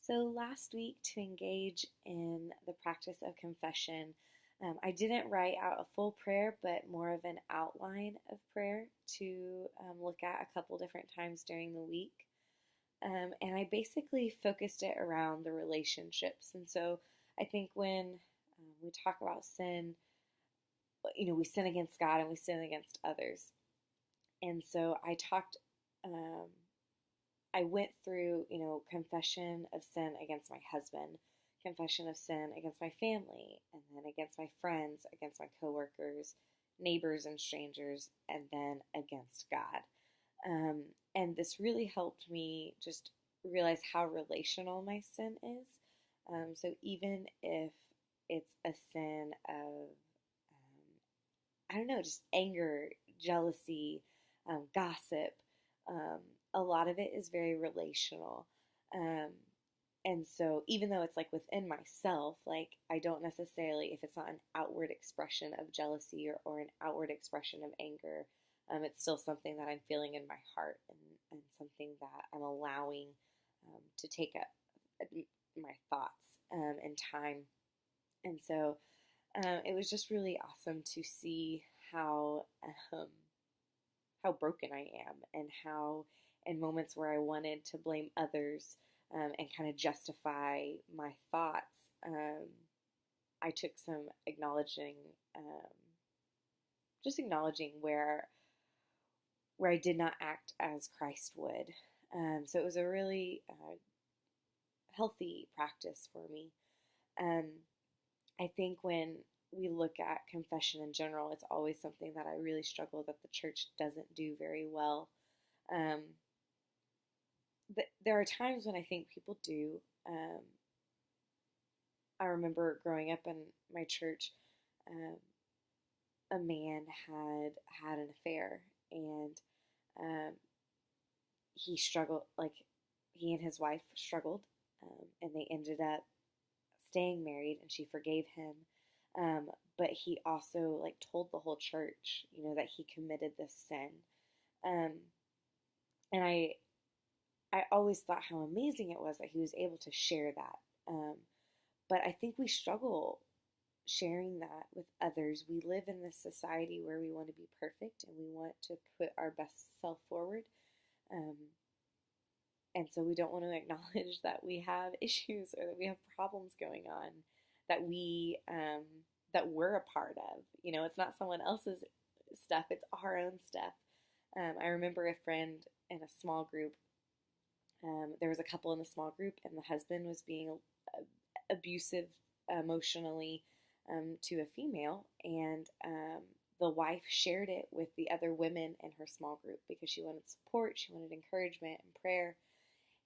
So, last week, to engage in the practice of confession, I didn't write out a full prayer, but more of an outline of prayer to look at a couple different times during the week. And I basically focused it around the relationships. And so, I think when we talk about sin, we sin against God and we sin against others. And so, um, I went through, confession of sin against my husband, confession of sin against my family, and then against my friends, against my coworkers, neighbors, and strangers, and then against God. And this really helped me just realize how relational my sin is. So even if it's a sin of, I don't know, just anger, jealousy, gossip, a lot of it is very relational. Um, and so even though it's like within myself, like I don't necessarily, if it's not an outward expression of jealousy or an outward expression of anger, it's still something that I'm feeling in my heart and something that I'm allowing to take up my thoughts and time. And so it was just really awesome to see how broken I am and how in moments where I wanted to blame others and kind of justify my thoughts, I took some just acknowledging where I did not act as Christ would. So it was a really healthy practice for me. I think when we look at confession in general, it's always something that I really struggle that the church doesn't do very well. There are times when I think people do. I remember growing up in my church, a man had an affair, and he struggled, like he and his wife struggled, and they ended up staying married, and she forgave him. But he also like told the whole church, that he committed this sin. And I always thought how amazing it was that he was able to share that. But I think we struggle sharing that with others. We live in this society where we want to be perfect and we want to put our best self forward. And so we don't want to acknowledge that we have issues or that we have problems going on that that we're a part of. It's not someone else's stuff, it's our own stuff. I remember a friend in a small group. There was a couple in the small group, and the husband was being abusive emotionally to a female, and the wife shared it with the other women in her small group because she wanted support, she wanted encouragement and prayer,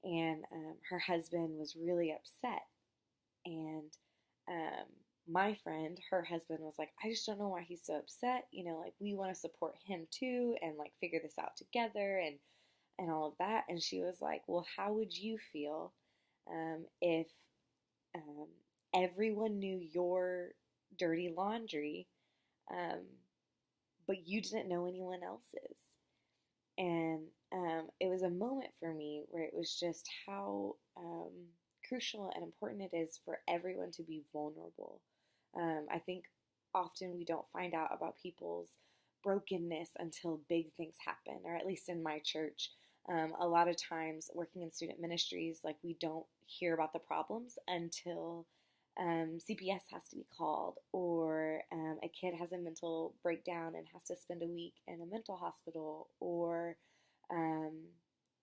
and her husband was really upset. And my friend, her husband was like, I just don't know why he's so upset. Like we want to support him too and like figure this out together and all of that. And she was like, well, how would you feel if everyone knew your dirty laundry, but you didn't know anyone else's? And it was a moment for me where it was just how crucial and important it is for everyone to be vulnerable. I think often we don't find out about people's brokenness until big things happen, or at least in my church. A lot of times working in student ministries, like we don't hear about the problems until CPS has to be called, or a kid has a mental breakdown and has to spend a week in a mental hospital, or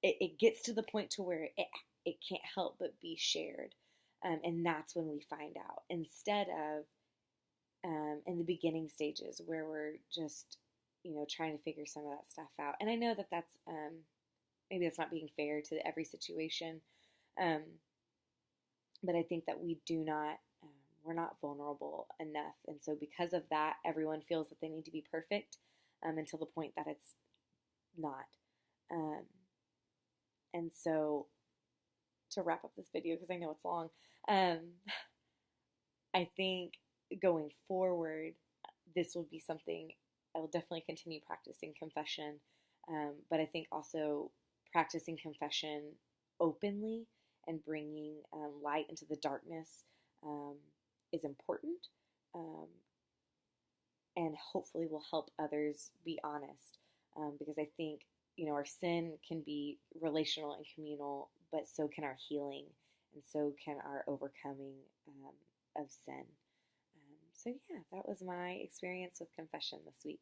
it gets to the point to where it can't help but be shared. And that's when we find out, instead of in the beginning stages where we're just, trying to figure some of that stuff out. And I know that that's maybe that's not being fair to every situation, but I think that we're not vulnerable enough. And so because of that, everyone feels that they need to be perfect until the point that it's not. And so to wrap up this video, because I know it's long, I think going forward, this will be something I will definitely continue practicing confession, but I think also practicing confession openly and bringing light into the darkness um, is important, um, and hopefully will help others be honest. Because I think, our sin can be relational and communal, but so can our healing, and so can our overcoming of sin. So, yeah, that was my experience with confession this week.